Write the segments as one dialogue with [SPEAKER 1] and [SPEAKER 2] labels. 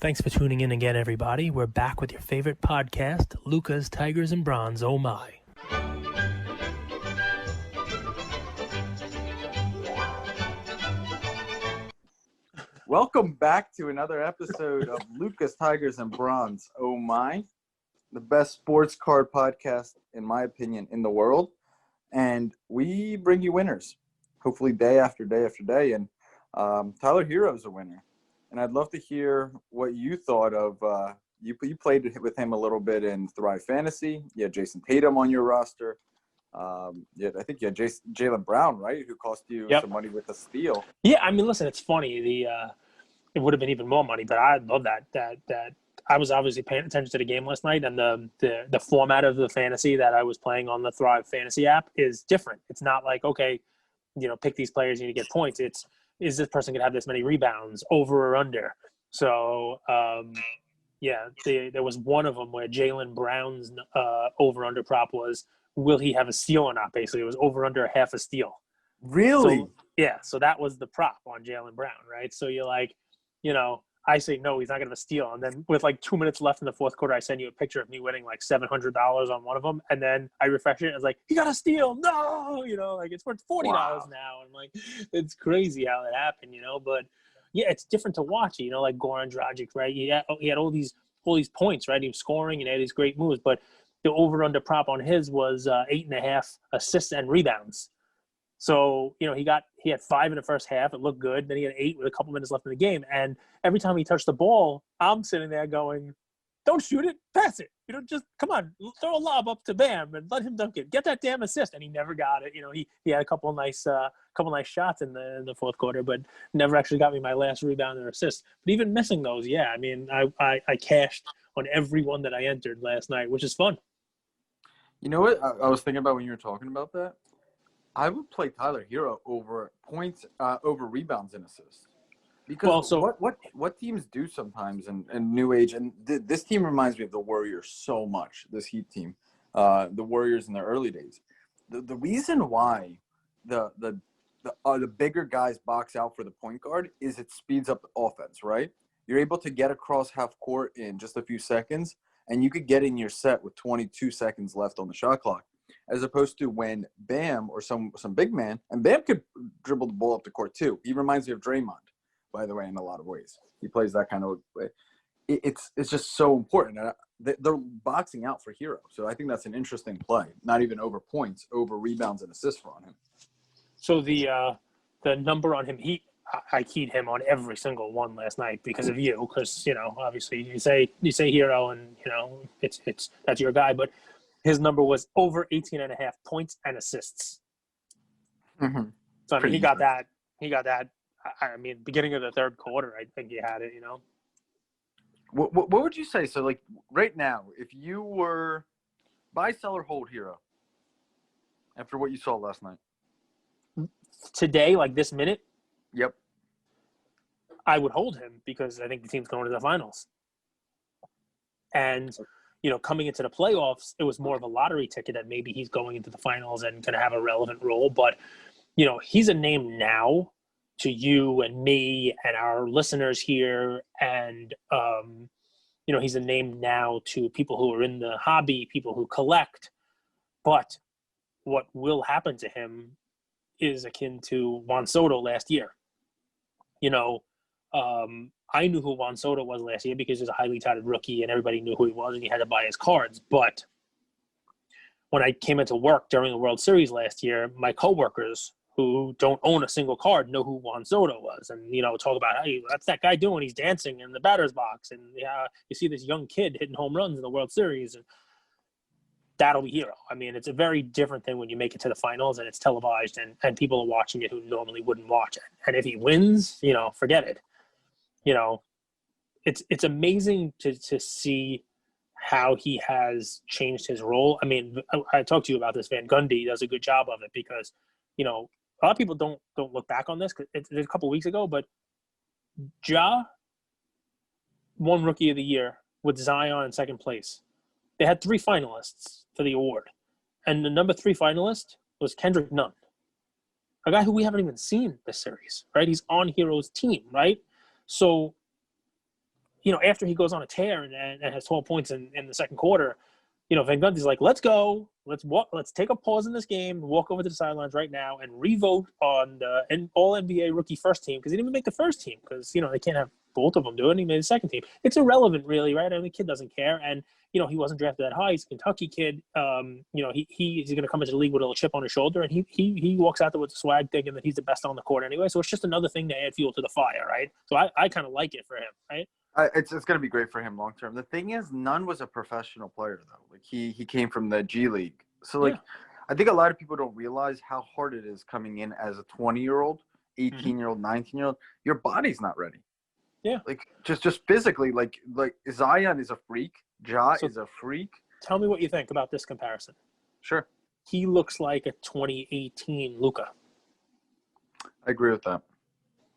[SPEAKER 1] Thanks for tuning in again, everybody. We're back with your favorite podcast, Luka's Tigers and Bronze. Oh my.
[SPEAKER 2] Welcome back to another episode of Luka's Tigers and Bronze. Oh my. The best sports card podcast, in my opinion, in the world. And we bring you winners, hopefully day after day after day. And Tyler Hero's a winner. And I'd love to hear what you thought of you played with him a little bit in Thrive Fantasy. You had Jason Tatum on your roster. I think you had Jaylen Brown, right, who cost you some money with a steal.
[SPEAKER 1] Yeah, I mean, listen, it's funny. It would have been even more money, but I love that I was obviously paying attention to the game last night, and the format of the fantasy that I was playing on the Thrive Fantasy app is different. It's not like, okay, pick these players, you need to get points. It's, is this person going to have this many rebounds, over or under? So, there was one of them where Jaylen Brown's over-under prop was, will he have a steal or not, basically. It was over-under a half a steal.
[SPEAKER 2] Really?
[SPEAKER 1] So that was the prop on Jaylen Brown, right? So you're like, I say, no, he's not going to have a steal. And then with like 2 minutes left in the fourth quarter, I send you a picture of me winning like $700 on one of them. And then I refresh it and it's like, he got a steal. No, like it's worth $40 now. And I'm like, it's crazy how that happened, But yeah, it's different to watch, like Goran Dragic, right? He had all these points, right? He was scoring and he had these great moves. But the over-under prop on his was 8.5 assists and rebounds. So, he had 5 in the first half. It looked good. Then he had 8 with a couple minutes left in the game. And every time he touched the ball, I'm sitting there going, don't shoot it, pass it. Just come on, throw a lob up to Bam and let him dunk it. Get that damn assist. And he never got it. He had a couple nice shots in the fourth quarter, but never actually got me my last rebound or assist. But even missing those, I mean, I cashed on every one that I entered last night, which is fun.
[SPEAKER 2] You know what I was thinking about when you were talking about that? I would play Tyler Hero over points, over rebounds and assists. Because what teams do sometimes in New Age, and this team reminds me of the Warriors so much, this Heat team, the Warriors in their early days. The reason why the bigger guys box out for the point guard is it speeds up the offense, right? You're able to get across half court in just a few seconds, and you could get in your set with 22 seconds left on the shot clock. As opposed to when Bam or some big man, and Bam could dribble the ball up the court too. He reminds me of Draymond, by the way, in a lot of ways. He plays that kind of way. It's just so important. They're boxing out for Hero. So I think that's an interesting play. Not even over points, over rebounds and assists on him. So
[SPEAKER 1] the number on him, I keyed him on every single one last night because of you. Because, obviously you say Hero and, it's that's your guy. But his number was over 18.5 points and assists.
[SPEAKER 2] Mm-hmm.
[SPEAKER 1] So, I mean, he got that. I mean, beginning of the third quarter, I think he had it,
[SPEAKER 2] What would you say? So, like, right now, if you were buy, sell, or hold Hero after what you saw last night?
[SPEAKER 1] Today, like this minute?
[SPEAKER 2] Yep.
[SPEAKER 1] I would hold him because I think the team's going to the finals. And coming into the playoffs, it was more of a lottery ticket that maybe he's going into the finals and going to have a relevant role. But, he's a name now to you and me and our listeners here. And, he's a name now to people who are in the hobby, people who collect. But what will happen to him is akin to Juan Soto last year. I knew who Juan Soto was last year because he was a highly touted rookie and everybody knew who he was and he had to buy his cards. But when I came into work during the World Series last year, my coworkers who don't own a single card know who Juan Soto was and, talk about, hey, that's that guy doing, he's dancing in the batter's box. And you see this young kid hitting home runs in the World Series and that'll be Hero. I mean, it's a very different thing when you make it to the finals and it's televised and people are watching it who normally wouldn't watch it. And if he wins, forget it. It's amazing to see how he has changed his role. I mean, I talked to you about this. Van Gundy does a good job of it because, a lot of people don't look back on this because it's a couple weeks ago, but Ja won Rookie of the Year with Zion in second place. They had 3 finalists for the award, and the number 3 finalist was Kendrick Nunn, a guy who we haven't even seen this series, right? He's on Hero's team, right? So after he goes on a tear and has 12 points in the second quarter, Van Gundy's like, let's go. Let's take a pause in this game, walk over to the sidelines right now, and revote on the All-NBA rookie first team, because he didn't even make the first team because, they can't have both of them do it. And he made the second team. It's irrelevant, really, right? I mean, the kid doesn't care. And, he wasn't drafted that high. He's a Kentucky kid. He's going to come into the league with a little chip on his shoulder, and he walks out there with the swag thinking that he's the best on the court anyway. So it's just another thing to add fuel to the fire, right? So I kind of like it for him, right?
[SPEAKER 2] It's going to be great for him long term. The thing is, Nunn was a professional player though. Like he came from the G League, so I think a lot of people don't realize how hard it is coming in as a 20-year-old, 18-year-old, 19-year-old. Your body's not ready.
[SPEAKER 1] Yeah,
[SPEAKER 2] like just physically, like Zion is a freak. Ja is a freak.
[SPEAKER 1] Tell me what you think about this comparison.
[SPEAKER 2] Sure.
[SPEAKER 1] He looks like a 2018 Luka.
[SPEAKER 2] I agree with that.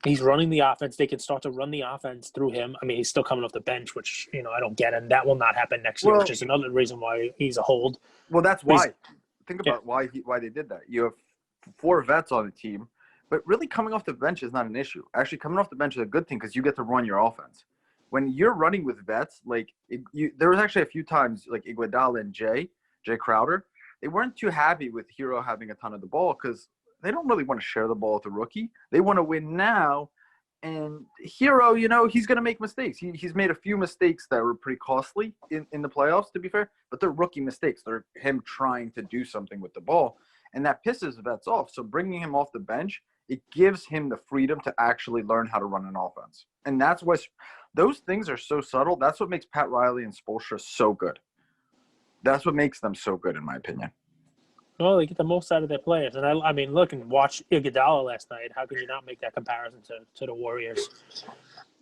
[SPEAKER 1] He's running the offense. They can start to run the offense through him. I mean, he's still coming off the bench, which, I don't get. And that will not happen next year, which is another reason why he's a hold.
[SPEAKER 2] Well, that's why. Think about why they did that. You have 4 vets on the team, but really coming off the bench is not an issue. Actually, coming off the bench is a good thing because you get to run your offense. When you're running with vets, there was actually a few times, like Iguodala and Jay Crowder, they weren't too happy with Hero having a ton of the ball because they don't really want to share the ball with the rookie. They want to win now. And Hero, he's going to make mistakes. He's made a few mistakes that were pretty costly in the playoffs, to be fair. But they're rookie mistakes. They're him trying to do something with the ball. And that pisses the vets off. So bringing him off the bench, it gives him the freedom to actually learn how to run an offense. And that's what – those things are so subtle. That's what makes Pat Riley and Spoelstra so good. That's what makes them so good, in my opinion.
[SPEAKER 1] Well, they get the most out of their players. And, I mean, look and watch Iguodala last night. How can you not make that comparison to the Warriors?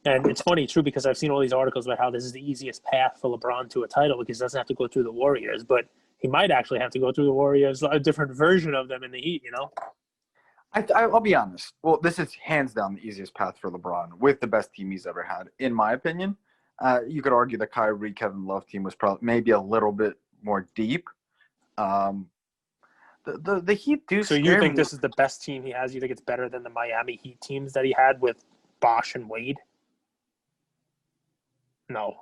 [SPEAKER 1] And it's funny, too, because I've seen all these articles about how this is the easiest path for LeBron to a title because he doesn't have to go through the Warriors. But he might actually have to go through the Warriors, a different version of them in the Heat,
[SPEAKER 2] I'll be honest. Well, this is hands down the easiest path for LeBron with the best team he's ever had, in my opinion. You could argue the Kyrie, Kevin Love team was probably maybe a little bit more deep. The Heat do.
[SPEAKER 1] So you think this is the best team he has? You think it's better than the Miami Heat teams that he had with Bosh and Wade? No.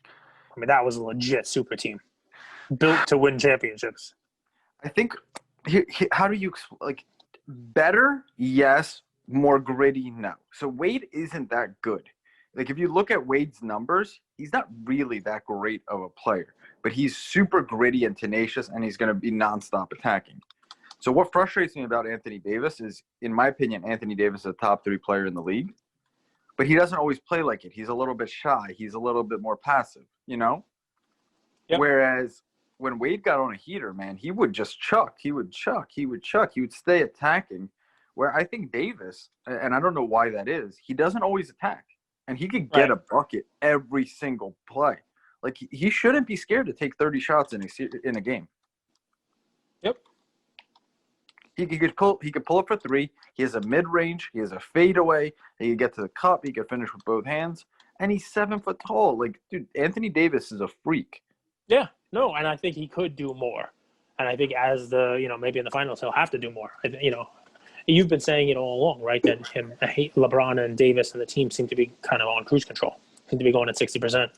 [SPEAKER 1] I mean, that was a legit super team built to win championships.
[SPEAKER 2] I think. How do you better? Yes. More gritty? No. So Wade isn't that good. Like if you look at Wade's numbers, he's not really that great of a player, but he's super gritty and tenacious, and he's going to be nonstop attacking. So what frustrates me about Anthony Davis is, in my opinion, Anthony Davis is a top 3 player in the league, but he doesn't always play like it. He's a little bit shy. He's a little bit more passive, Yep. Whereas when Wade got on a heater, man, he would just chuck. He would chuck. He would chuck. He would stay attacking. Where I think Davis, and I don't know why that is, he doesn't always attack. And he could get a bucket every single play. Like, he shouldn't be scared to take 30 shots in a game.
[SPEAKER 1] Yep.
[SPEAKER 2] He could pull up for 3. He has a mid-range. He has a fadeaway. He can get to the cup. He can finish with both hands. And he's 7 foot tall. Like, dude, Anthony Davis is a freak.
[SPEAKER 1] Yeah. No, and I think he could do more. And I think as maybe in the finals, he'll have to do more. You've been saying it all along, right? That LeBron and Davis and the team seem to be kind of on cruise control. Seem to be going at 60%.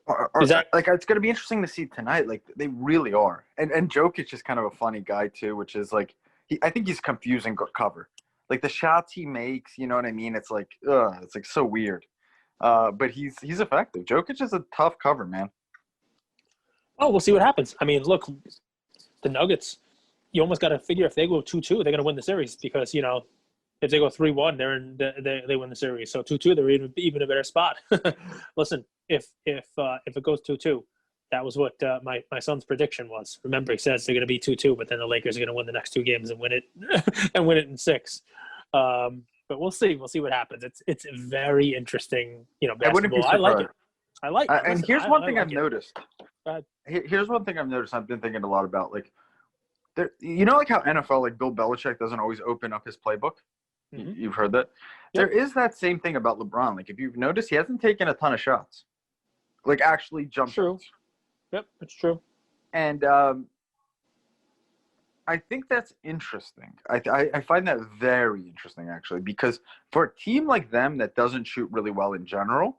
[SPEAKER 2] It's going to be interesting to see tonight. Like, they really are. And Jokic is kind of a funny guy too, which is like, I think he's confusing cover. Like the shots he makes, you know what I mean? It's like, it's like so weird. But he's effective. Jokic is a tough cover, man.
[SPEAKER 1] Oh, we'll see what happens. I mean, look, the Nuggets. You almost got to figure if they go 2-2, they're going to win the series because, if they go 3-1, they win the series. So 2-2, they're even a better spot. Listen, if it goes 2-2, that was what my son's prediction was. Remember, he says they're going to be 2-2, but then the Lakers are going to win the next 2 games and win it in 6. But we'll see. We'll see what happens. It's very interesting. Basketball. I like it. I like it.
[SPEAKER 2] And here's one thing I've noticed. Here's one thing I've noticed. I've been thinking a lot about, like how NFL, like Bill Belichick doesn't always open up his playbook. Mm-hmm. You've heard that. Yep. There is that same thing about LeBron. Like if you've noticed, he hasn't taken a ton of shots, like actually jump shots.
[SPEAKER 1] Yep, it's true.
[SPEAKER 2] And I think that's interesting. I find that very interesting actually, because for a team like them that doesn't shoot really well in general,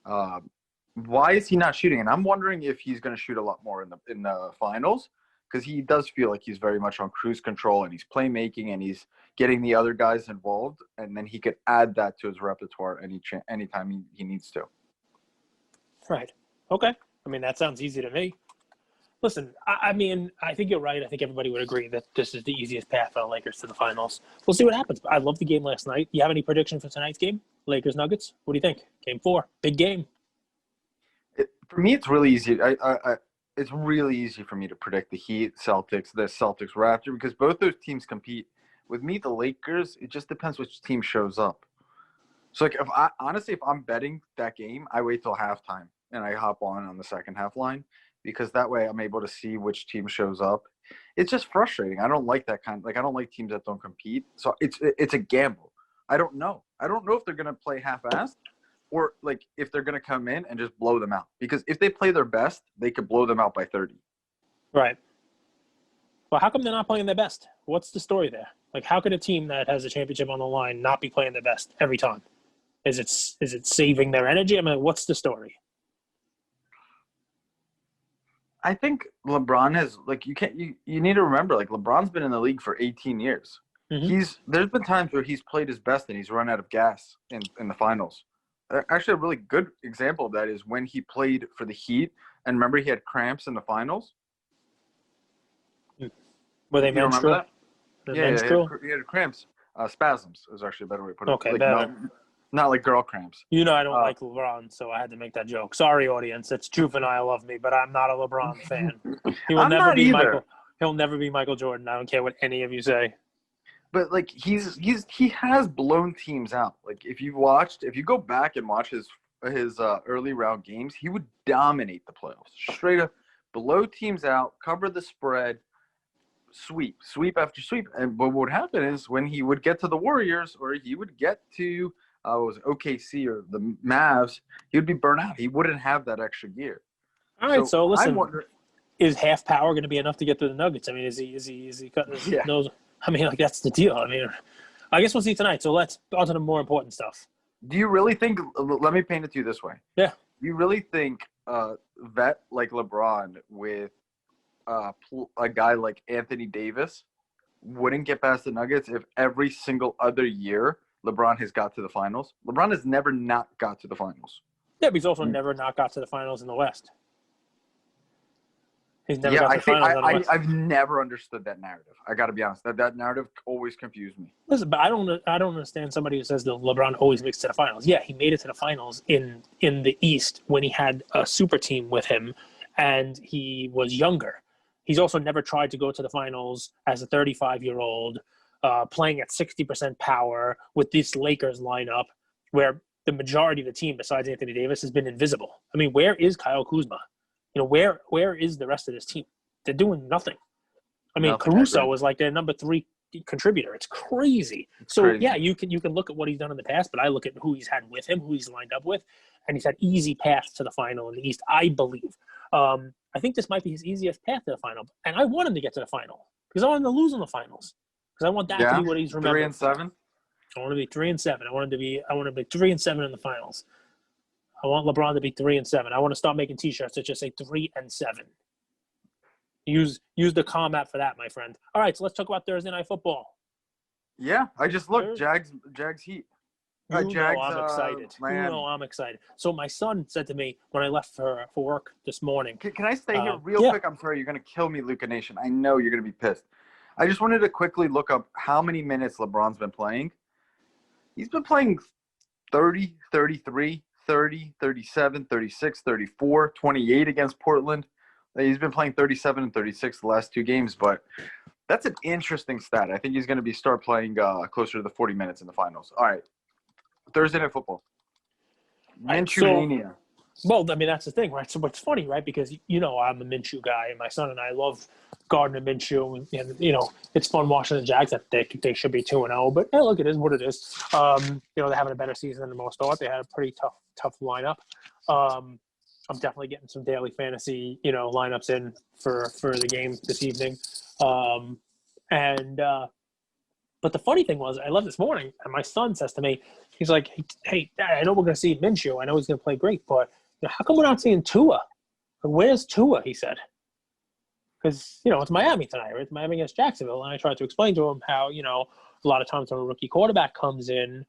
[SPEAKER 2] Why is he not shooting? And I'm wondering if he's going to shoot a lot more in the finals, because he does feel like he's very much on cruise control, and he's playmaking, and he's getting the other guys involved, and then he could add that to his repertoire anytime he needs to.
[SPEAKER 1] Right. Okay. I mean, that sounds easy to me. Listen, I mean, I think you're right. I think everybody would agree that this is the easiest path for the Lakers to the finals. We'll see what happens. I love the game last night. You have any prediction for tonight's game? Lakers Nuggets? What do you think? Game 4. Big game.
[SPEAKER 2] For me, it's really easy. It's really easy for me to predict the Heat, Celtics, Raptor, because both those teams compete. With me, the Lakers, it just depends which team shows up. So, like, if I'm betting that game, I wait till halftime and I hop on the second half line, because that way I'm able to see which team shows up. It's just frustrating. I don't like that I don't like teams that don't compete. So it's a gamble. I don't know. I don't know if they're going to play half-assed, or like if they're going to come in and just blow them out. Because if they play their best, they could blow them out by 30.
[SPEAKER 1] Right. Well, how come they're not playing their best? What's the story there? Like, how could a team that has a championship on the line not be playing their best every time? Is it saving their energy? I mean, what's the story?
[SPEAKER 2] I think LeBron has, like, you need to remember, like, LeBron's been in the league for 18 years. Mm-hmm. There's been times where he's played his best and he's run out of gas in the finals. Actually, a really good example of that is when he played for the Heat, and remember he had cramps in the finals.
[SPEAKER 1] Were they menstrual?
[SPEAKER 2] Menstrual? He had cramps. Spasms is actually a better way to put it.
[SPEAKER 1] Okay, better.
[SPEAKER 2] Not like girl cramps.
[SPEAKER 1] I don't like LeBron, so I had to make that joke. Sorry, audience. It's juvenile of me, but I'm not a LeBron fan. He will never be Michael. He'll never be Michael Jordan. I don't care what any of you say.
[SPEAKER 2] But like he has blown teams out. Like if you go back and watch his early round games, he would dominate the playoffs. Straight up blow teams out, cover the spread, sweep after sweep. But what would happen is when he would get to the Warriors, or he would get to OKC or the Mavs, he would be burnt out. He wouldn't have that extra gear.
[SPEAKER 1] All right, so listen, is half power going to be enough to get to the Nuggets? I mean, is he cutting his nose? I mean, like, that's the deal. I mean, I guess we'll see tonight. So let's on to the more important stuff.
[SPEAKER 2] Do you really think – let me paint it to you this way.
[SPEAKER 1] Yeah.
[SPEAKER 2] Do you really think vet like LeBron with a guy like Anthony Davis wouldn't get past the Nuggets if every single other year LeBron has got to the finals? LeBron has never not got to the finals.
[SPEAKER 1] Yeah, but he's also never not got to the finals in the West. He's never got to the finals in the West.
[SPEAKER 2] I've never understood that narrative. I got to be honest. That narrative always confused me.
[SPEAKER 1] Listen, but I don't understand somebody who says that LeBron always makes it to the finals. Yeah, he made it to the finals in the East when he had a super team with him, and he was younger. He's also never tried to go to the finals as a 35-year-old, playing at 60% power with this Lakers lineup, where the majority of the team, besides Anthony Davis, has been invisible. I mean, where is Kyle Kuzma? Where is the rest of this team? They're doing nothing. I mean, Caruso was like their number 3 contributor. It's crazy. Yeah, you can look at what he's done in the past, but I look at who he's had with him, who he's lined up with, and he's had easy paths to the final in the East, I believe. I think this might be his easiest path to the final, and I want him to get to the final because I want him to lose in the finals because I want that to be what he's remembered.
[SPEAKER 2] 3-7.
[SPEAKER 1] I want him to be 3-7. I want him to be 3-7 in the finals. I want LeBron to be 3-7. I want to start making T-shirts that just say 3-7. Use the Calm app for that, my friend. All right, so let's talk about Thursday Night Football.
[SPEAKER 2] Yeah, I just looked. Jags Heat.
[SPEAKER 1] I'm excited. I'm excited. So my son said to me when I left for work this morning.
[SPEAKER 2] Can I stay here real quick? I'm sorry, you're going to kill me, Luka Nation. I know you're going to be pissed. I just wanted to quickly look up how many minutes LeBron's been playing. He's been playing 30, 33, 30, 37, 36, 34, 28 against Portland. He's been playing 37 and 36 the last 2 games, but that's an interesting stat. I think he's going to start playing closer to the 40 minutes in the finals. All right. Thursday Night Football. Minshew mania.
[SPEAKER 1] Well, I mean, that's the thing, right? So it's funny, right? Because, I'm a Minshew guy, and my son and I love Gardner Minshew. And it's fun watching the Jags. That they should be 2-0. But, hey, look, it is what it is. They're having a better season than most thought. They had a pretty tough lineup. I'm definitely getting some daily fantasy, lineups in for the game this evening. But the funny thing was, I left this morning, and my son says to me, he's like, "Hey, Dad, I know we're going to see Minshew. I know he's going to play great, but how come we're not seeing Tua? Where's Tua?" He said. Because, it's Miami tonight, right? It's Miami against Jacksonville. And I tried to explain to him how, a lot of times when a rookie quarterback comes in,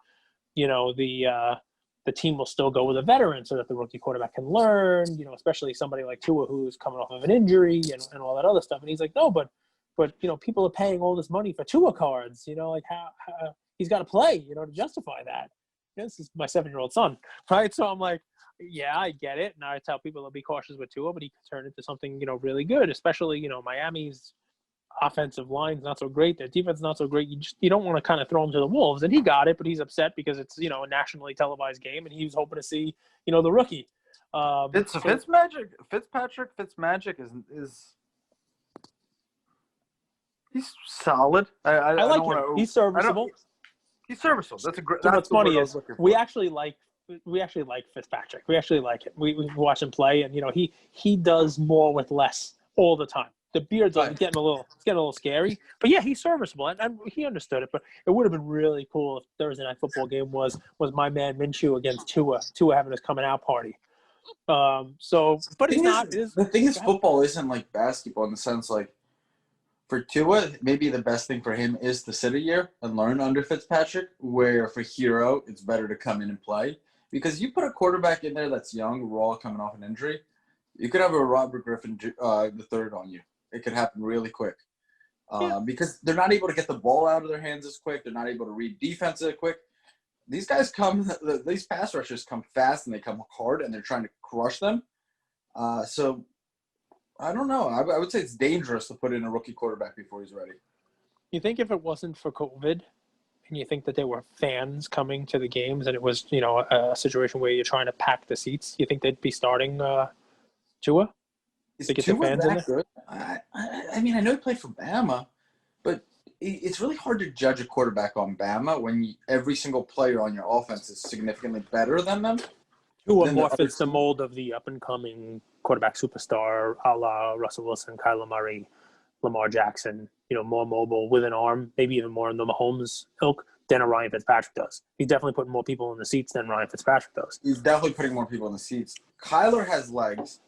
[SPEAKER 1] the team will still go with a veteran so that the rookie quarterback can learn, especially somebody like Tua who's coming off of an injury and all that other stuff. And he's like, no, but people are paying all this money for Tua cards, like how he's got to play, to justify that. This is my 7-year-old son, right? So I'm like, yeah, I get it. And I tell people to be cautious with Tua, but he could turn into something, really good, especially, Miami's offensive line's not so great. Their defense is not so great. You don't want to kind of throw him to the wolves. And he got it, but he's upset because it's, a nationally televised game, and he was hoping to see, the rookie.
[SPEAKER 2] Fitzmagic is he's solid. I
[SPEAKER 1] like him. He's serviceable.
[SPEAKER 2] He's serviceable. That's a great.
[SPEAKER 1] So what's funny is we actually like Fitzpatrick. We actually like him. We watch him play, and he does more with less all the time. The beard's getting a little scary, but yeah, he's serviceable, and he understood it. But it would have been really cool if Thursday night football game was my man Minshew against Tua having his coming out party. But it's not.
[SPEAKER 2] The thing is, football isn't like basketball in the sense like for Tua, maybe the best thing for him is to sit a year and learn under Fitzpatrick. Where for Hero, it's better to come in and play because you put a quarterback in there that's young, raw, coming off an injury. You could have a Robert Griffin the third on you. It could happen really quick because they're not able to get the ball out of their hands as quick. They're not able to read defense as quick. These guys these pass rushers come fast and they come hard and they're trying to crush them. So I don't know. I would say it's dangerous to put in a rookie quarterback before he's ready.
[SPEAKER 1] You think if it wasn't for COVID and you think that there were fans coming to the games and it was, a situation where you're trying to pack the seats, you think they'd be starting Tua?
[SPEAKER 2] Is Tua that good? I mean, I know he played for Bama, but it's really hard to judge a quarterback on Bama when every single player on your offense is significantly better than them.
[SPEAKER 1] Tua more fits the mold of the up-and-coming quarterback superstar a la Russell Wilson, Kyler Murray, Lamar Jackson, more mobile with an arm, maybe even more in the Mahomes ilk than a Ryan Fitzpatrick does. He's definitely putting more people in the seats than Ryan Fitzpatrick does.
[SPEAKER 2] He's definitely putting more people in the seats. Kyler has legs.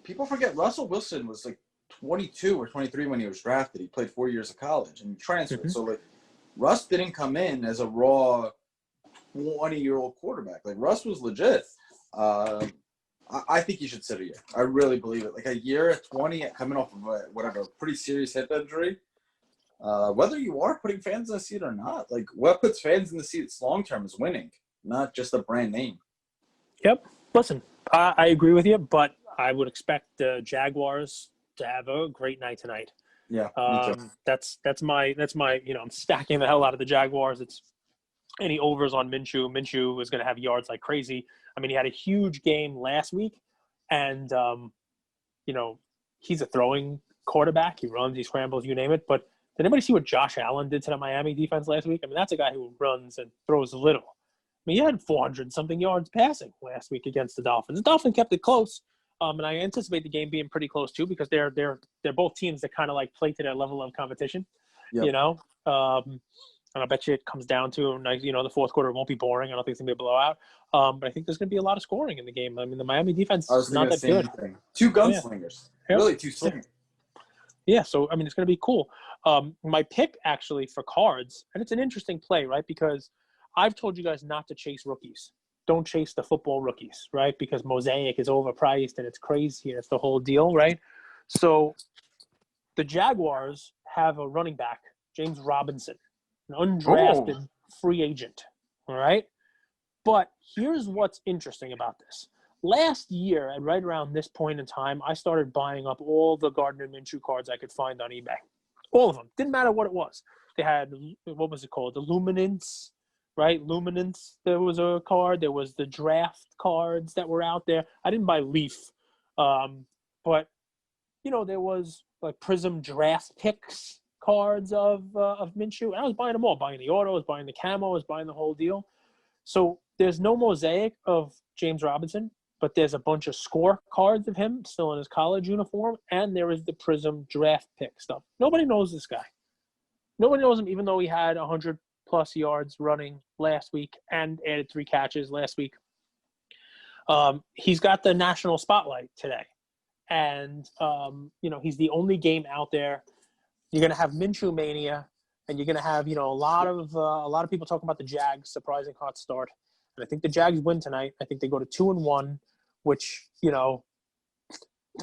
[SPEAKER 2] People forget Russell Wilson was like 22 or 23 when he was drafted. He played 4 years of college and transferred. Mm-hmm. So, like, Russ didn't come in as a raw 20-year-old quarterback. Like, Russ was legit. I think he should sit a year. I really believe it. Like, a year at 20, coming off of a pretty serious hip injury, whether you are putting fans in the seat or not, like, what puts fans in the seats long-term is winning, not just a brand name.
[SPEAKER 1] Yep. Listen, I agree with you, but I would expect the Jaguars to have a great night tonight.
[SPEAKER 2] Yeah, me too.
[SPEAKER 1] That's my I'm stacking the hell out of the Jaguars. It's any overs on Minshew. Minshew is going to have yards like crazy. I mean, he had a huge game last week, and he's a throwing quarterback. He runs, he scrambles, you name it. But did anybody see what Josh Allen did to the Miami defense last week? I mean, that's a guy who runs and throws little. I mean, he had 400-something yards passing last week against the Dolphins. The Dolphins kept it close. And I anticipate the game being pretty close too because they're both teams that kind of like play to their level of competition, and I bet you it comes down to the fourth quarter won't be boring. I don't think it's gonna be a blowout, but I think there's gonna be a lot of scoring in the game. I mean, the Miami defense is not that good.
[SPEAKER 2] Two gunslingers, really two slingers.
[SPEAKER 1] Yeah, so I mean, it's gonna be cool. My pick actually for cards, and it's an interesting play, right? Because I've told you guys not to chase rookies. Don't chase the football rookies, right? Because Mosaic is overpriced and it's crazy and it's the whole deal, right? So the Jaguars have a running back, James Robinson, an undrafted free agent, all right? But here's what's interesting about this. Last year, at right around this point in time, I started buying up all the Gardner Minshew cards I could find on eBay. All of them. Didn't matter what it was. They had, what was it called? The Luminance. Right, Luminance, there was a card. There was the draft cards that were out there. I didn't buy Leaf, but there was like Prism draft picks cards of Minshew. And I was buying them all, buying the autos, buying the camo, I was buying the whole deal. So there's no mosaic of James Robinson, but there's a bunch of score cards of him still in his college uniform, and there is the Prism draft pick stuff. Nobody knows this guy. No one knows him, even though he had 100+ yards running last week and added 3 catches last week. He's got the national spotlight today. And, he's the only game out there. You're going to have Minshew mania, and you're going to have, a lot of people talking about the Jags' surprising hot start. And I think the Jags win tonight. I think they go to 2-1, which,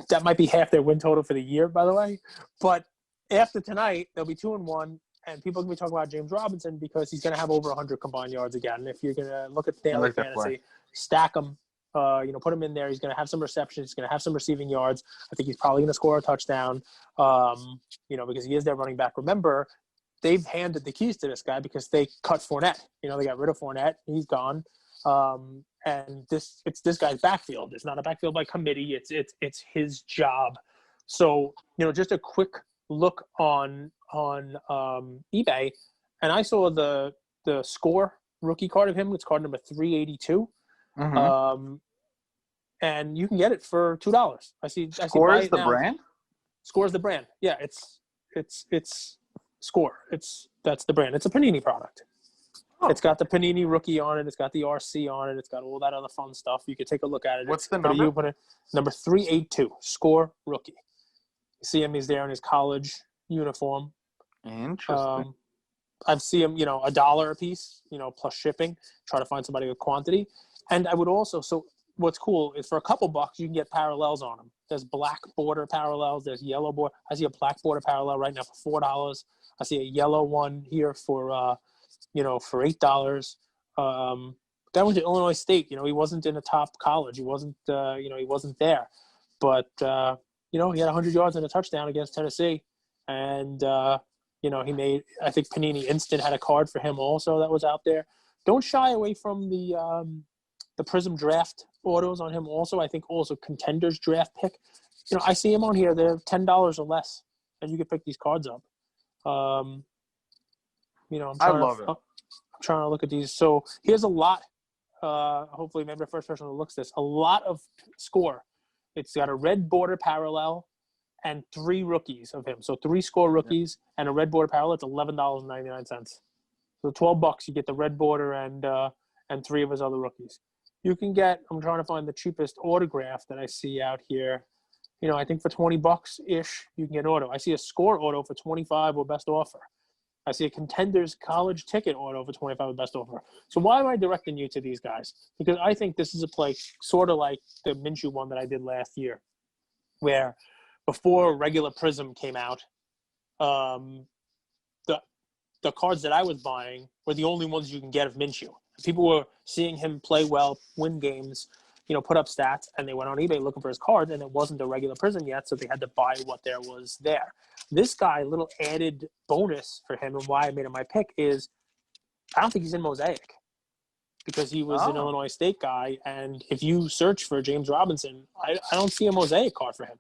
[SPEAKER 1] that might be half their win total for the year, by the way. But after tonight, they'll be 2-1, and people are going to be talking about James Robinson because he's going to have over 100 combined yards again. And if you're going to look at daily fantasy, stack him. Put him in there. He's going to have some receptions. He's going to have some receiving yards. I think he's probably going to score a touchdown, because he is their running back. Remember, they've handed the keys to this guy because they cut Fournette. They got rid of Fournette. He's gone. And it's this guy's backfield. It's not a backfield by committee. It's his job. So, just a quick look on eBay, and I saw the score rookie card of him. It's card number 382.
[SPEAKER 2] Mm-hmm.
[SPEAKER 1] And you can get it for $2. I see.
[SPEAKER 2] Score is the brand.
[SPEAKER 1] Score is the brand. Yeah, it's Score. That's the brand. It's a Panini product. Oh. It's got the Panini rookie on it. It's got the RC on it. It's got all that other fun stuff. You can take a look at it.
[SPEAKER 2] What's the number?
[SPEAKER 1] Number 382. Score rookie. You see him. He's there in his college uniform.
[SPEAKER 2] Interesting.
[SPEAKER 1] I've seen him. $1 a piece. Plus shipping. Try to find somebody with quantity. And I would also what's cool is for a couple bucks you can get parallels on them. There's black border parallels. There's yellow border. I see a black border parallel right now for $4. I see a yellow one here for for $8. That went to Illinois State. He wasn't in a top college. He wasn't he wasn't there, but he had 100 yards and a touchdown against Tennessee, and he made. I think Panini Instant had a card for him also that was out there. Don't shy away from the Prism draft autos on him also. I think also Contenders draft pick. I see him on here. They're $10 or less, and you can pick these cards up. I love it. I'm trying to look at these. So here's a lot. Hopefully, maybe the first person who looks at this. A lot of Score. It's got a red border parallel and 3 rookies of him. So 3 Score rookies and a red border parallel. It's $11.99. So $12 you get the red border and 3 of his other rookies. You can get. I'm trying to find the cheapest autograph that I see out here. I think for $20 ish you can get an auto. I see a Score auto for $25 or best offer. I see a Contenders college ticket auto for $25 or best offer. So why am I directing you to these guys? Because I think this is a play sort of like the Minshew one that I did last year, where before regular Prism came out, the cards that I was buying were the only ones you can get of Minshew. People were seeing him play well, win games, put up stats, and they went on eBay looking for his card, and it wasn't a regular Prism yet, so they had to buy what there was there. This guy, little added bonus for him, and why I made him my pick is I don't think he's in Mosaic because he was an Illinois State guy, and if you search for James Robinson, I don't see a Mosaic card for him.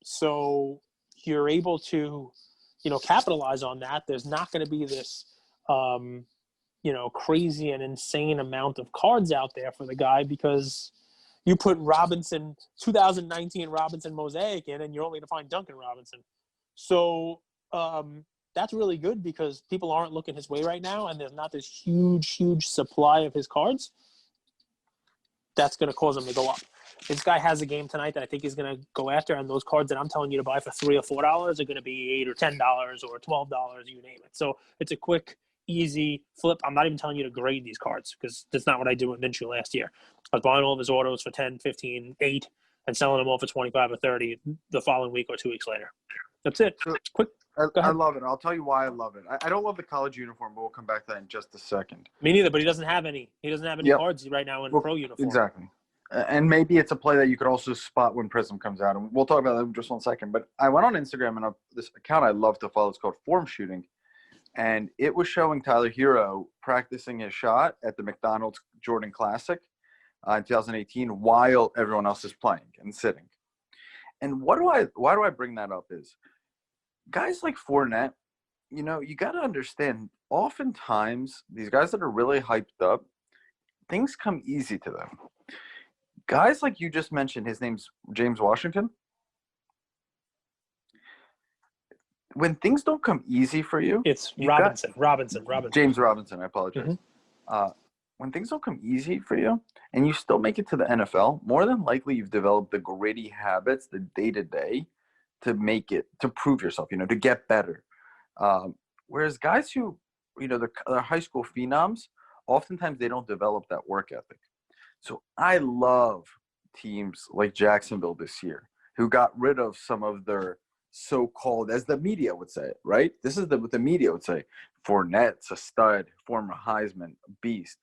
[SPEAKER 1] So you're able to, capitalize on that. There's not going to be this, crazy and insane amount of cards out there for the guy because you put Robinson, 2019 Robinson Mosaic in, and you're only going to find Duncan Robinson. So that's really good because people aren't looking his way right now, and there's not this huge supply of his cards. That's going to cause him to go up. This guy has a game tonight that I think he's going to go after, and those cards that I'm telling you to buy for $3 or $4 are going to be $8 or $10 or $12, you name it. So it's a quick, easy flip. I'm not even telling you to grade these cards because that's not what I did with Minshew last year. I was buying all of his autos for 10, 15, 8, and selling them all for 25 or 30 the following week or 2 weeks later. That's it. Quick.
[SPEAKER 2] I love it. I'll tell you why I love it. I don't love the college uniform, but we'll come back to that in just a second.
[SPEAKER 1] Me neither, but he doesn't have any. He doesn't have any cards right now in pro uniform.
[SPEAKER 2] Exactly. And maybe it's a play that you could also spot when Prism comes out. And we'll talk about that in just 1 second. But I went on Instagram, and this account I love to follow is called Form Shooting. And it was showing Tyler Hero practicing his shot at the McDonald's Jordan Classic in 2018 while everyone else is playing and sitting. And why do I bring that up is guys like Fournette, you got to understand, oftentimes these guys that are really hyped up, things come easy to them. Guys like you just mentioned, his name's James Washington. when things don't come easy for you,
[SPEAKER 1] it's Robinson.
[SPEAKER 2] James Robinson. I apologize.
[SPEAKER 1] Mm-hmm.
[SPEAKER 2] When things don't come easy for you and you still make it to the NFL, more than likely you've developed the gritty habits, the day-to-day, to make it, to prove yourself, to get better. Whereas guys who, they're high school phenoms, oftentimes they don't develop that work ethic. So I love teams like Jacksonville this year who got rid of some of their so-called, as the media would say, right? This is what the media would say. Fournette's a stud, former Heisman, beast.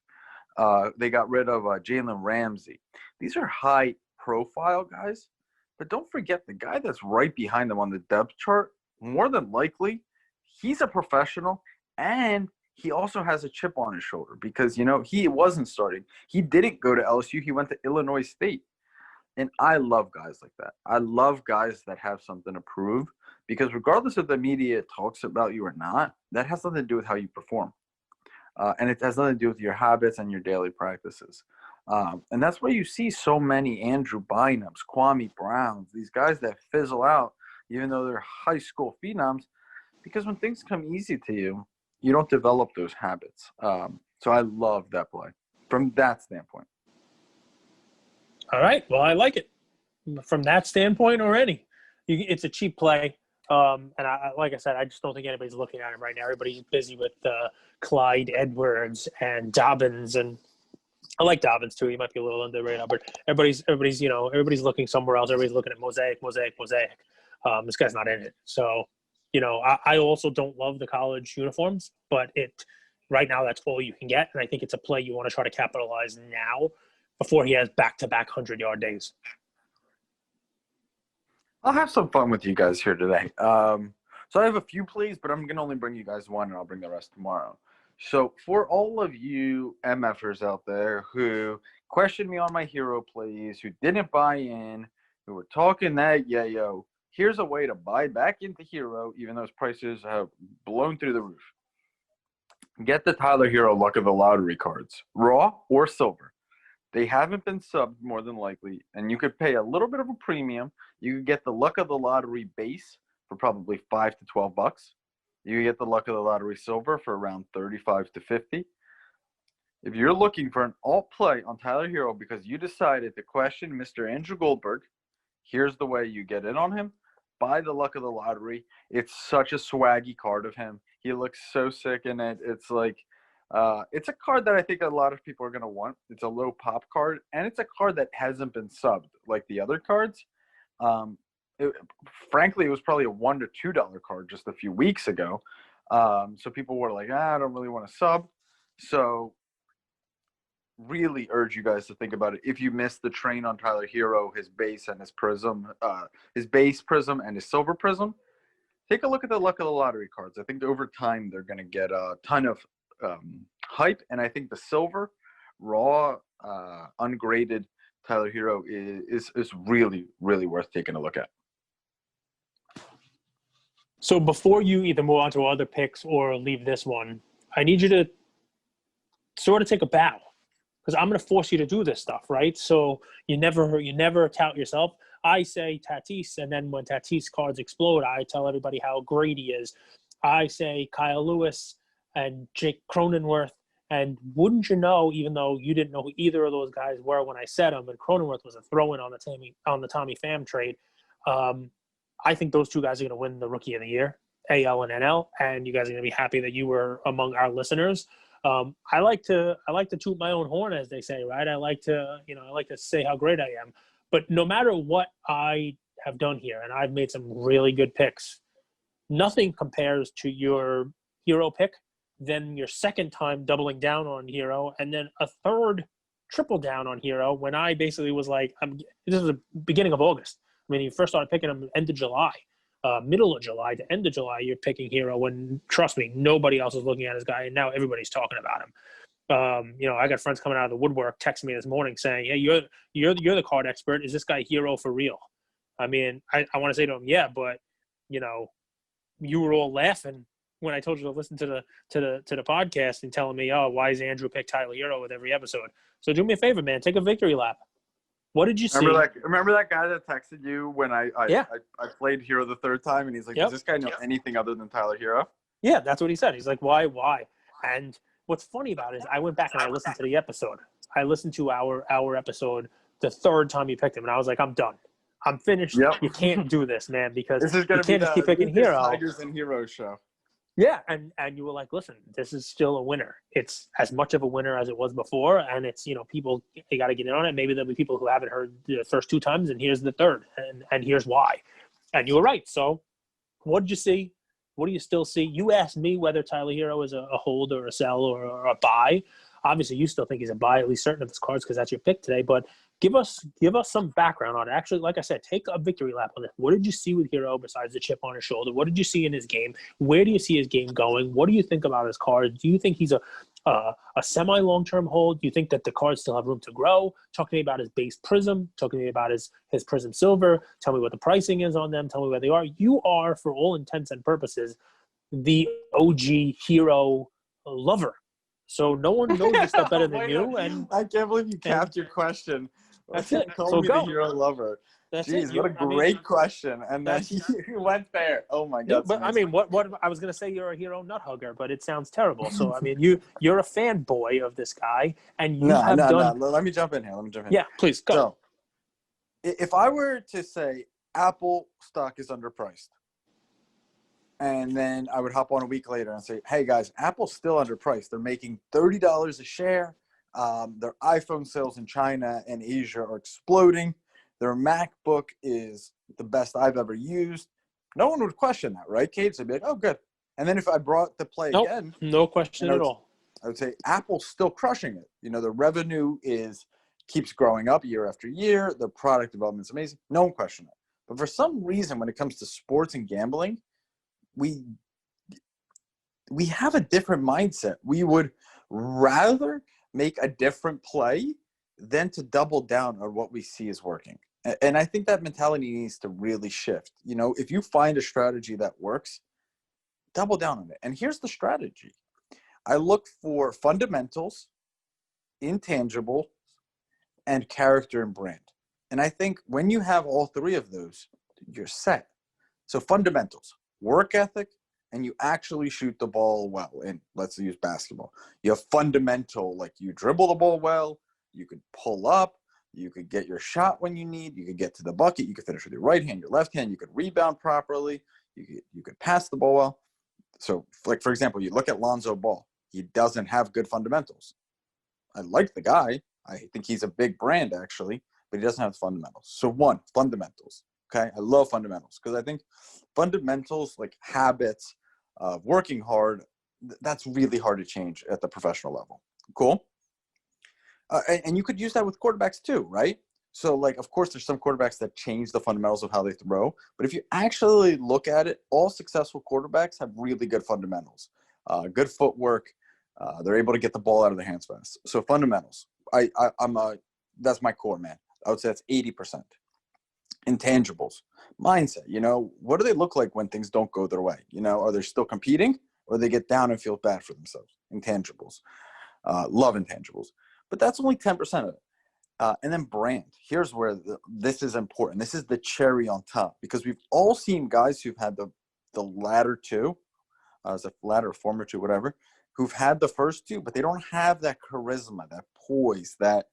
[SPEAKER 2] They got rid of Jalen Ramsey. These are high-profile guys, but don't forget the guy that's right behind them on the depth chart, more than likely, he's a professional, and he also has a chip on his shoulder because, he wasn't starting. He didn't go to LSU. He went to Illinois State. And I love guys like that. I love guys that have something to prove because regardless if the media talks about you or not, that has nothing to do with how you perform. And it has nothing to do with your habits and your daily practices. And that's why you see so many Andrew Bynums, Kwame Browns, these guys that fizzle out, even though they're high school phenoms, because when things come easy to you, you don't develop those habits. So I love that play from that standpoint.
[SPEAKER 1] All right. Well, I like it from that standpoint or any. It's a cheap play. And like I said, I just don't think anybody's looking at him right now. Everybody's busy with Clyde Edwards and Dobbins, and I like Dobbins too. He might be a little under the radar, but everybody's looking somewhere else. Everybody's looking at Mosaic. This guy's not in it. So, I also don't love the college uniforms, but right now that's all you can get, and I think it's a play you want to try to capitalize now before he has back-to-back 100-yard days.
[SPEAKER 2] I'll have some fun with you guys here today. So I have a few plays, but I'm going to only bring you guys one, and I'll bring the rest tomorrow. So for all of you MFers out there who questioned me on my hero plays, who didn't buy in, who were talking that, here's a way to buy back into hero, even though his prices have blown through the roof. Get the Tyler Hero Luck of the Lottery cards, raw or silver. They haven't been subbed more than likely, and you could pay a little bit of a premium. You could get the Luck of the Lottery base for probably $5 to $12. You could get the Luck of the Lottery silver for around $35 to $50. If you're looking for an alt play on Tyler Hero because you decided to question Mr. Andrew Goldberg, here's the way you get in on him. Buy the Luck of the Lottery. It's such a swaggy card of him. He looks so sick in it. It's like it's a card that I think a lot of people are going to want. It's a low pop card, and it's a card that hasn't been subbed like the other cards. Frankly, it was probably a $1 to $2 card just a few weeks ago. So people were like, I don't really want to sub. So really urge you guys to think about it. If you missed the train on Tyler Hero, his base and his prism, his base prism and his silver prism, take a look at the Luck of the Lottery cards. I think over time they're going to get a ton of hype, and I think the silver, raw, ungraded Tyler Hero is really, really worth taking a look at.
[SPEAKER 1] So before you either move on to other picks or leave this one, I need you to sort of take a bow because I'm going to force you to do this stuff, right? So you never tout yourself. I say Tatis, and then when Tatis cards explode, I tell everybody how great he is. I say Kyle Lewis and Jake Cronenworth, and wouldn't you know, even though you didn't know who either of those guys were when I said them, and Cronenworth was a throw-in on the Tommy Pham trade, I think those two guys are going to win the Rookie of the Year, AL and NL, and you guys are going to be happy that you were among our listeners. I like to toot my own horn, as they say, right? I like to say how great I am. But no matter what I have done here, and I've made some really good picks, nothing compares to your hero pick, then your second time doubling down on hero, and then a third triple down on hero when I basically was like, this was the beginning of August. I mean, you first started picking them end of July, middle of July to end of July, you're picking hero when, trust me, nobody else is looking at this guy, and now everybody's talking about him. I got friends coming out of the woodwork texting me this morning saying, "Hey, you're the card expert. Is this guy hero for real?" I mean, I want to say to him, yeah, but you were all laughing when I told you to listen to the podcast and telling me, "Oh, why is Andrew pick Tyler Hero with every episode?" So do me a favor, man, take a victory lap. What did you see?
[SPEAKER 2] Remember that guy that texted you when I played Hero the third time, and he's like, "Does this guy know anything other than Tyler Hero?"
[SPEAKER 1] Yeah, that's what he said. He's like, "Why? And what's funny about it is I went back and I listened to the episode. I listened to our episode the third time you picked him, and I was like, I'm done. I'm finished.
[SPEAKER 2] Yep.
[SPEAKER 1] You can't do this, man, because
[SPEAKER 2] this is going to be the
[SPEAKER 1] keep picking
[SPEAKER 2] Lucas
[SPEAKER 1] Hero.
[SPEAKER 2] Tigers and Heroes show.
[SPEAKER 1] Yeah, and you were like, listen, this is still a winner. It's as much of a winner as it was before, and it's, people, they got to get in on it. Maybe there'll be people who haven't heard the first two times, and here's the third, and here's why. And you were right. So what did you see? What do you still see? You asked me whether Tyler Hero is a hold or a sell or a buy. Obviously, you still think he's a buy, at least certain of his cards, because that's your pick today. But give us some background on it. Actually, like I said, take a victory lap on it. What did you see with Hero besides the chip on his shoulder? What did you see in his game? Where do you see his game going? What do you think about his cards? Do you think he's a semi-long-term hold? Do you think that the cards still have room to grow? Talk to me about his base Prism. Talk to me about his Prism Silver. Tell me what the pricing is on them. Tell me where they are. You are, for all intents and purposes, the OG Hero lover. So no one knows this stuff better than you. And
[SPEAKER 2] I can't believe you capped your question.
[SPEAKER 1] That's it.
[SPEAKER 2] Call me the Hero lover.
[SPEAKER 1] That's
[SPEAKER 2] Jeez,
[SPEAKER 1] it.
[SPEAKER 2] what a great question. And then you went there. Oh my God.
[SPEAKER 1] But I mean, what I was gonna say, you're a Hero nut hugger, but it sounds terrible. So I mean, you're a fanboy of this guy, and you have done.
[SPEAKER 2] No. Let me jump in here.
[SPEAKER 1] Yeah, please go.
[SPEAKER 2] So, if I were to say Apple stock is underpriced, and then I would hop on a week later and say, hey, guys, Apple's still underpriced. They're making $30 a share. Their iPhone sales in China and Asia are exploding. Their MacBook is the best I've ever used. No one would question that, right, Kate? So I'd be like, oh, good. And then if I brought the play again.
[SPEAKER 1] No question at all.
[SPEAKER 2] I would say Apple's still crushing it. The revenue keeps growing up year after year. The product development's amazing. No one questions it. But for some reason, when it comes to sports and gambling, we have a different mindset. We would rather make a different play than to double down on what we see is working. And I think that mentality needs to really shift. If you find a strategy that works, double down on it. And here's the strategy. I look for fundamentals, intangible, and character and brand. And I think when you have all three of those, you're set. So fundamentals, work ethic, and you actually shoot the ball well. And let's use basketball. You have fundamental, like you dribble the ball well, you could pull up, you could get your shot when you need, you could get to the bucket, you could finish with your right hand, your left hand, you could rebound properly, you could pass the ball well. So, like, for example, you look at Lonzo Ball. He doesn't have good fundamentals. I like the guy. I think he's a big brand, actually, but he doesn't have fundamentals. So, one, fundamentals. Okay? I love fundamentals because I think fundamentals, like habits of working hard, that's really hard to change at the professional level. Cool? And you could use that with quarterbacks too, right? So, like, of course, there's some quarterbacks that change the fundamentals of how they throw. But if you actually look at it, all successful quarterbacks have really good fundamentals, good footwork. They're able to get the ball out of their hands fast. So fundamentals, that's my core, man. I would say that's 80%. Intangibles, mindset. What do they look like when things don't go their way? Are they still competing, or they get down and feel bad for themselves? Intangibles, love intangibles. But that's only 10% of it. And then brand. Here's where this is important. This is the cherry on top, because we've all seen guys who've had the latter two, as a latter, former two, whatever, who've had the first two, but they don't have that charisma, that poise, that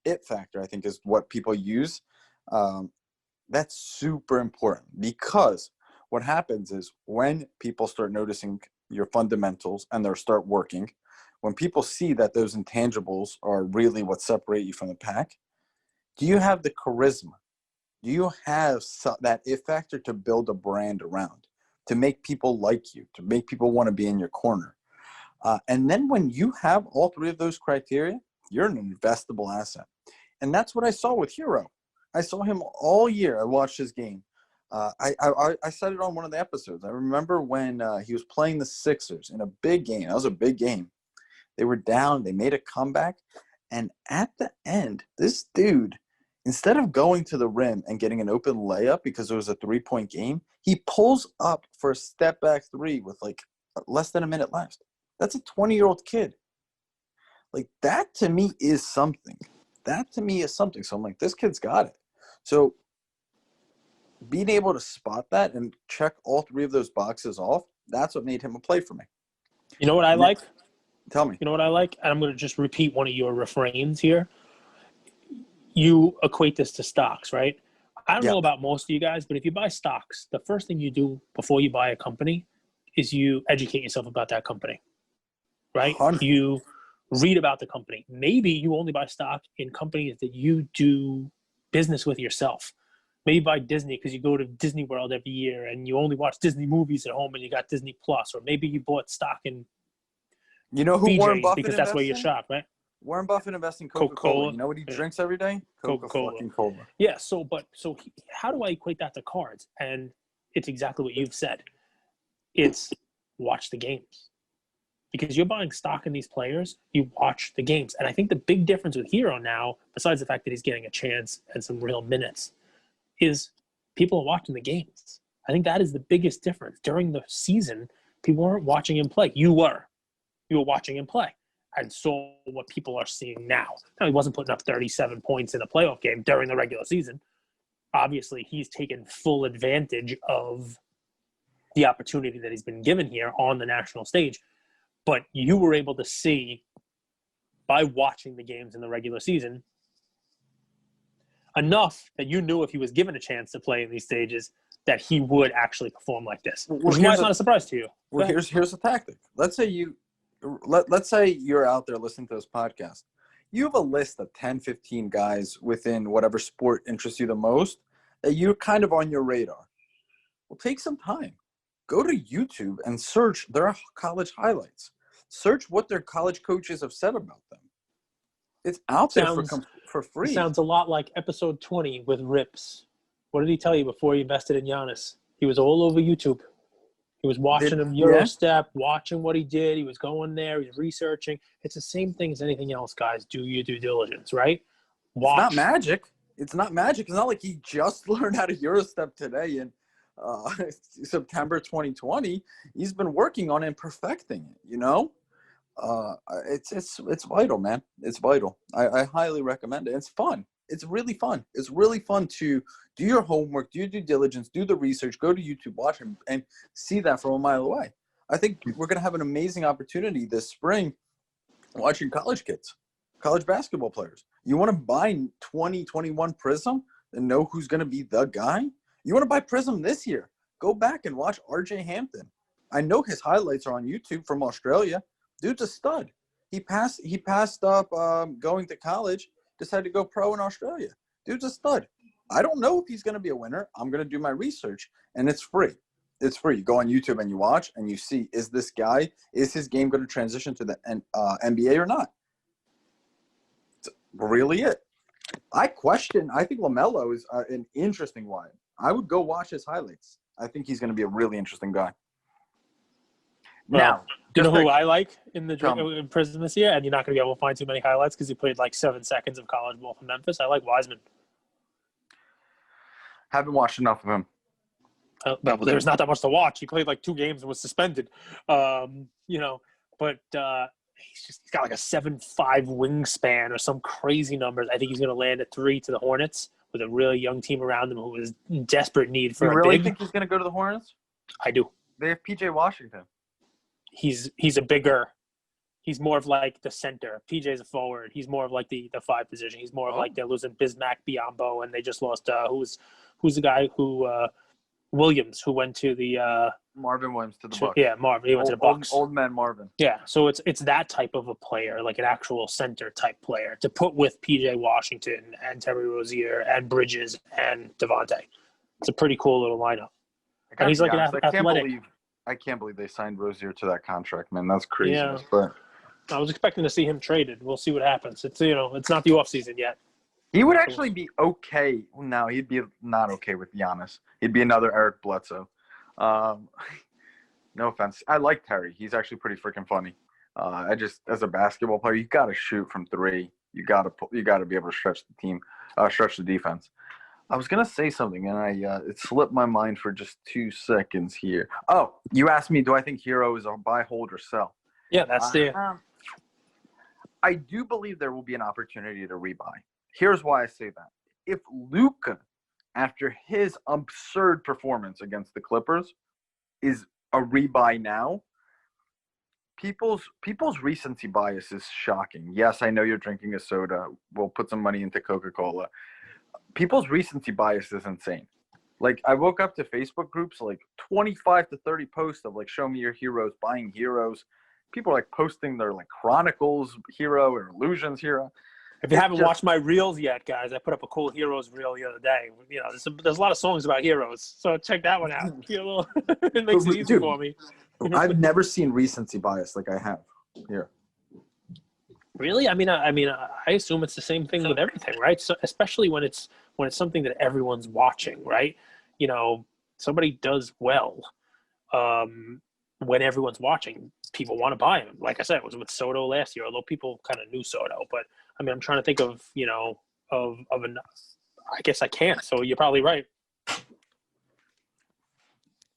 [SPEAKER 2] it factor, I think, is what people use. That's super important, because what happens is when people start noticing your fundamentals and they start working, when people see that those intangibles are really what separate you from the pack, do you have the charisma? Do you have that it factor to build a brand around, to make people like you, to make people want to be in your corner? And then when you have all three of those criteria, you're an investable asset. And that's what I saw with Hero. I saw him all year. I watched his game. I said it on one of the episodes. I remember when he was playing the Sixers in a big game. That was a big game. They were down. They made a comeback. And at the end, this dude, instead of going to the rim and getting an open layup because it was a three-point game, he pulls up for a step-back three with, like, less than a minute left. That's a 20-year-old kid. Like, that to me is something. That to me is something. So I'm like, this kid's got it. So being able to spot that and check all three of those boxes off, that's what made him a play for me.
[SPEAKER 1] You know what I like?
[SPEAKER 2] Tell me.
[SPEAKER 1] You know what I like? And I'm going to just repeat one of your refrains here. You equate this to stocks, right? I don't know about most of you guys, but if you buy stocks, the first thing you do before you buy a company is you educate yourself about that company, right?
[SPEAKER 2] 100.
[SPEAKER 1] You read about the company. Maybe you only buy stock in companies that you do business with yourself. Maybe buy Disney because you go to Disney World every year and you only watch Disney movies at home and you got Disney Plus. Or maybe you bought stock in
[SPEAKER 2] You know who
[SPEAKER 1] BJ's
[SPEAKER 2] Warren Buffett
[SPEAKER 1] because that's where you
[SPEAKER 2] invests in?
[SPEAKER 1] shop, right?
[SPEAKER 2] Warren Buffett invests in Coca-Cola.
[SPEAKER 1] Coca-Cola.
[SPEAKER 2] You know what he
[SPEAKER 1] Yeah.
[SPEAKER 2] drinks every day? Coca-Cola.
[SPEAKER 1] Yeah, so how do I equate that to cards? And it's exactly what you've said. It's watch the games. Because you're buying stock in these players, you watch the games. And I think the big difference with Hero now, besides the fact that he's getting a chance and some real minutes, is people are watching the games. I think that is the biggest difference. During the season, people weren't watching him play. You were watching him play and saw what people are seeing now. Now, he wasn't putting up 37 points in a playoff game during the regular season. Obviously, he's taken full advantage of the opportunity that he's been given here on the national stage. But you were able to see, by watching the games in the regular season, enough that you knew if he was given a chance to play in these stages that he would actually perform like this. Which is why it's not a surprise to you.
[SPEAKER 2] Well, here's a tactic. Let's say you're out there listening to this podcast. You have a list of 10, 15 guys within whatever sport interests you the most that you're kind of on your radar. Well, take some time. Go to YouTube and search their college highlights. Search what their college coaches have said about them. It's out there for free.
[SPEAKER 1] It sounds a lot like episode 20 with Rips. What did he tell you before he invested in Giannis? He was all over YouTube. He was watching him Eurostep, watching what he did. He was going there. He was researching. It's the same thing as anything else, guys. Do your due diligence, right?
[SPEAKER 2] Watch. It's not magic. It's not magic. It's not like he just learned how to Eurostep today in September 2020. He's been working on it and perfecting it, you know? It's vital, man. It's vital. I highly recommend it. It's fun. It's really fun. It's really fun to do your homework, do your due diligence, do the research, go to YouTube, watch him, and see that from a mile away. I think we're going to have an amazing opportunity this spring watching college kids, college basketball players. You want to buy 2021 Prism and know who's going to be the guy? You want to buy Prism this year? Go back and watch RJ Hampton. I know his highlights are on YouTube from Australia. Dude's a stud. He passed up going to college, decided to go pro in Australia. Dude's a stud. I don't know if he's going to be a winner. I'm going to do my research, and it's free. It's free. You go on YouTube and you watch, and you see, is his game going to transition to the NBA or not? It's really it. I think LaMelo is an interesting one. I would go watch his highlights. I think he's going to be a really interesting guy.
[SPEAKER 1] Now, you know who I like in the Prism this year? And you're not going to be able to find too many highlights because he played like 7 seconds of college ball for Memphis. I like Wiseman.
[SPEAKER 2] Haven't watched enough of him.
[SPEAKER 1] There's not that much to watch. He played like 2 games and was suspended. But he's got like a 7'5" wingspan or some crazy numbers. I think he's going to land at 3 to the Hornets with a really young team around him who is in desperate need for a big.
[SPEAKER 2] You really think he's going to go to the Hornets?
[SPEAKER 1] I do.
[SPEAKER 2] They have PJ Washington.
[SPEAKER 1] He's more of like the center. PJ's a forward. He's more of like the 5 position. He's more of like they're losing Bismack Biyombo, and they just lost who's the guy who Williams, who went to the
[SPEAKER 2] Marvin Williams to the Bucks.
[SPEAKER 1] Yeah, Marvin. He went to the Bucks.
[SPEAKER 2] Old man Marvin.
[SPEAKER 1] Yeah, so it's that type of a player, like an actual center type player, to put with PJ Washington and Terry Rozier and Bridges and Devontae. It's a pretty cool little lineup. And he's like an athletic.
[SPEAKER 2] I can't believe they signed Rozier to that contract, man. That's crazy.
[SPEAKER 1] Yeah.
[SPEAKER 2] But
[SPEAKER 1] I was expecting to see him traded. We'll see what happens. It's it's not the offseason yet.
[SPEAKER 2] He would actually be okay. No, he'd be not okay with Giannis. He'd be another Eric Bledsoe. No offense. I like Terry. He's actually pretty freaking funny. As a basketball player, you got to shoot from 3. You got to be able to stretch the team, stretch the defense. I was gonna say something, and it slipped my mind for just 2 seconds here. Oh, you asked me, do I think Hero is a buy, hold, or sell?
[SPEAKER 1] Yeah, that's
[SPEAKER 2] I do believe there will be an opportunity to rebuy. Here's why I say that. If Luka, after his absurd performance against the Clippers, is a rebuy now, people's recency bias is shocking. Yes, I know you're drinking a soda. We'll put some money into Coca-Cola. People's recency bias is insane. Like, I woke up to Facebook groups, like 25 to 30 posts of like, show me your heroes, buying heroes. People are like posting their like Chronicles hero or Illusions hero.
[SPEAKER 1] If you haven't watched my reels yet, guys, I put up a cool heroes reel the other day. You know, there's a lot of songs about heroes, so check that one out. It makes it easy for me.
[SPEAKER 2] I've never seen recency bias like I have here.
[SPEAKER 1] Really? I mean, I assume it's the same thing with everything, right? So especially when it's something that everyone's watching, right? You know, somebody does well when everyone's watching. People want to buy him. Like I said, it was with Soto last year, although people kind of knew Soto. But I mean, I'm trying to think of an. I guess I can't. So you're probably right.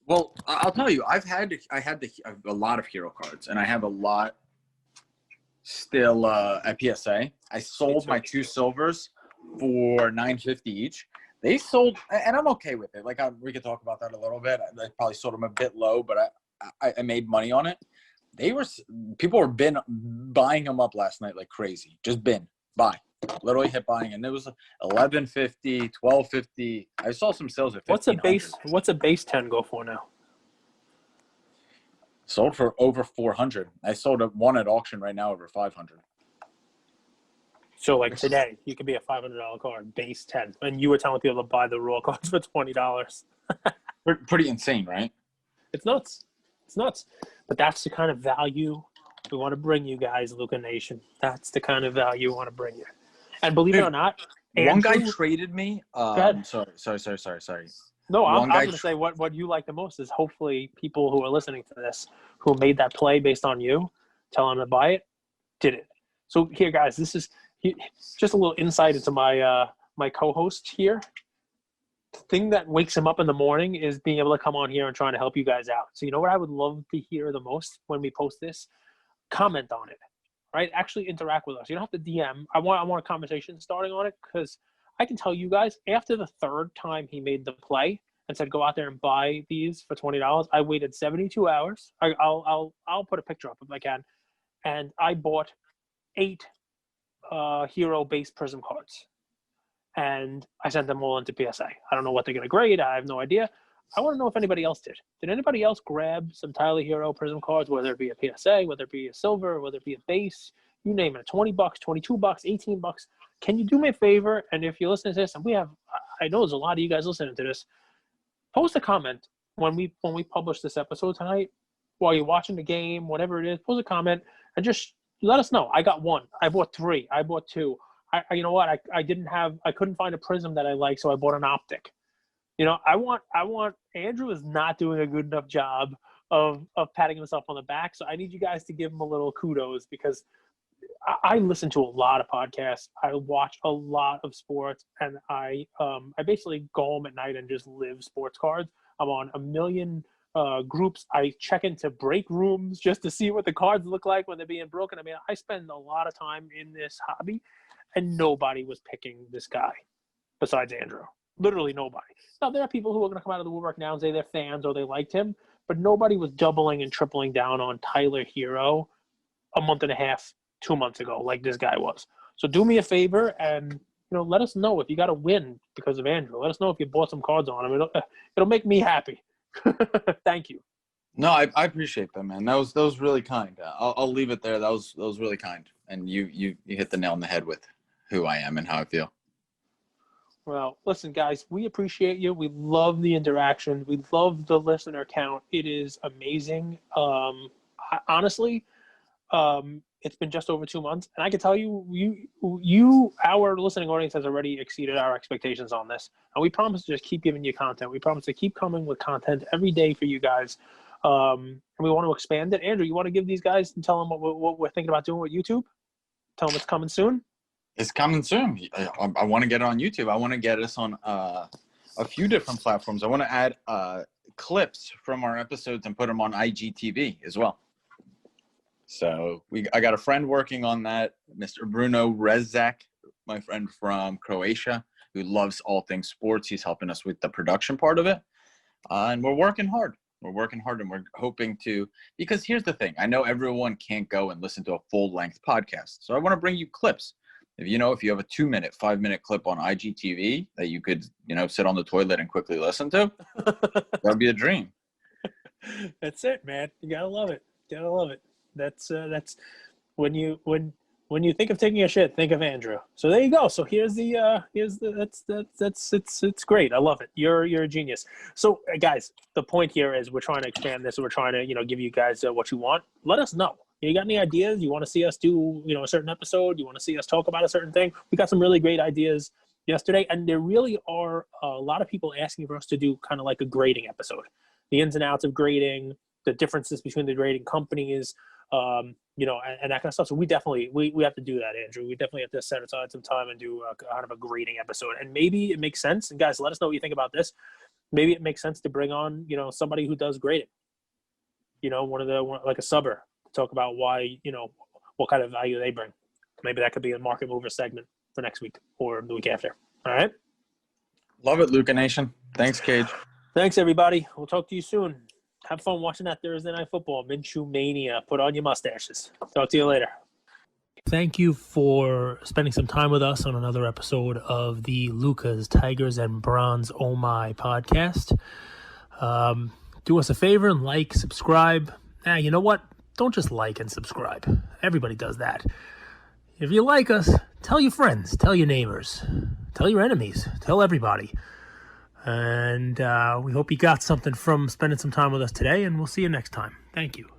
[SPEAKER 2] Well, I'll tell you, I had a lot of hero cards, and I have a lot still at PSA. I sold my 2 silvers for $9.50 each. They sold, and I'm okay with it. Like, we could talk about that a little bit. I probably sold them a bit low, but I made money on it. People were buying them up last night like crazy. Just buy, literally hit buying, and it was $11.50, $12.50. I saw some sales at $1,500.
[SPEAKER 1] What's a base 10 go for now?
[SPEAKER 2] Sold for over $400. I sold one at auction right now over $500.
[SPEAKER 1] So like today, you could be a $500 card, base 10, and you were telling people to buy the raw cards for $20.
[SPEAKER 2] Pretty insane, right?
[SPEAKER 1] It's nuts. It's nuts. But that's the kind of value we want to bring you guys, Luka Nation. That's the kind of value we want to bring you. And believe it or not,
[SPEAKER 2] one guy traded me. Sorry.
[SPEAKER 1] No, I'm going to say what you like the most is hopefully people who are listening to this who made that play based on you, tell them to buy it, did it. So here, guys, this is just a little insight into my co-host here. The thing that wakes him up in the morning is being able to come on here and trying to help you guys out. So you know what I would love to hear the most when we post this? Comment on it, right? Actually interact with us. You don't have to DM. I want a conversation starting on it, because I can tell you guys, after the 3rd time he made the play and said, go out there and buy these for $20, I waited 72 hours. I'll put a picture up if I can. And I bought 8 hero-based Prism cards. And I sent them all into PSA. I don't know what they're going to grade. I have no idea. I want to know if anybody else did. Did anybody else grab some Tyler Hero Prism cards, whether it be a PSA, whether it be a silver, whether it be a base, you name it, $20, $22, $18? Can you do me a favor? And if you listen to this, and I know there's a lot of you guys listening to this, post a comment when we publish this episode tonight, while you're watching the game, whatever it is, post a comment and just let us know. I got 1. I bought 3. I bought 2. You know what? I couldn't find a Prism that I like, so I bought an Optic. You know, I want Andrew is not doing a good enough job of patting himself on the back. So I need you guys to give him a little kudos, because I listen to a lot of podcasts. I watch a lot of sports, and I basically go home at night and just live sports cards. I'm on a million groups. I check into break rooms just to see what the cards look like when they're being broken. I mean, I spend a lot of time in this hobby, and nobody was picking this guy besides Andrew. Literally nobody. Now, there are people who are going to come out of the woodwork now and say they're fans or they liked him, but nobody was doubling and tripling down on Tyler Hero a month and a half, 2 months ago, like this guy was. So do me a favor and let us know if you got a win because of Andrew. Let us know if you bought some cards on him. It'll make me happy. Thank you.
[SPEAKER 2] No, I appreciate that, man. That was really kind. I'll leave it there. That was really kind, and you hit the nail on the head with who I am and how I feel.
[SPEAKER 1] Well, listen, guys, we appreciate you. We love the interaction. We love the listener count. It is amazing. Honestly, it's been just over 2 months, and I can tell you, our listening audience has already exceeded our expectations on this. And we promise to just keep giving you content. We promise to keep coming with content every day for you guys. And we want to expand it. Andrew, you want to give these guys and tell them what we're thinking about doing with YouTube? Tell them it's coming soon.
[SPEAKER 2] It's coming soon. I want to get it on YouTube. I want to get us on a few different platforms. I want to add clips from our episodes and put them on IGTV as well.
[SPEAKER 3] So I got a friend working on that, Mr. Bruno Rezak, my friend from Croatia, who loves all things sports. He's helping us with the production part of it. And we're working hard. We're working hard, and we're hoping to, because here's the thing. I know everyone can't go and listen to a full-length podcast. So I want to bring you clips. If you have a 2-minute, 5-minute clip on IGTV that you could, sit on the toilet and quickly listen to, that would be a dream.
[SPEAKER 1] That's it, man. You gotta love it. That's when you think of taking a shit, think of Andrew. So there you go. So it's great. I love it. You're a genius. So guys, the point here is we're trying to expand this. We're trying to give you guys what you want. Let us know. You got any ideas? You want to see us do a certain episode? You want to see us talk about a certain thing? We got some really great ideas yesterday, and there really are a lot of people asking for us to do kind of like a grading episode, the ins and outs of grading, the differences between the grading companies. And that kind of stuff. So we definitely we have to do that, Andrew. We definitely have to set aside some time and do kind of a grading episode. And maybe it makes sense. And guys, let us know what you think about this. Maybe it makes sense to bring on somebody who does grading. Like a subber to talk about why what kind of value they bring. Maybe that could be a market mover segment for next week or the week after. All right.
[SPEAKER 3] Love it, Luka Nation. Thanks, Cage.
[SPEAKER 1] Thanks, everybody. We'll talk to you soon. Have fun watching that Thursday Night Football. Minshew Mania. Put on your mustaches. Talk to you later. Thank you for spending some time with us on another episode of the Lukas, Tigers, and Bronze Oh My podcast. Do us a favor and like, subscribe. You know what? Don't just like and subscribe. Everybody does that. If you like us, tell your friends, tell your neighbors, tell your enemies, tell everybody. And we hope you got something from spending some time with us today, and we'll see you next time. Thank you.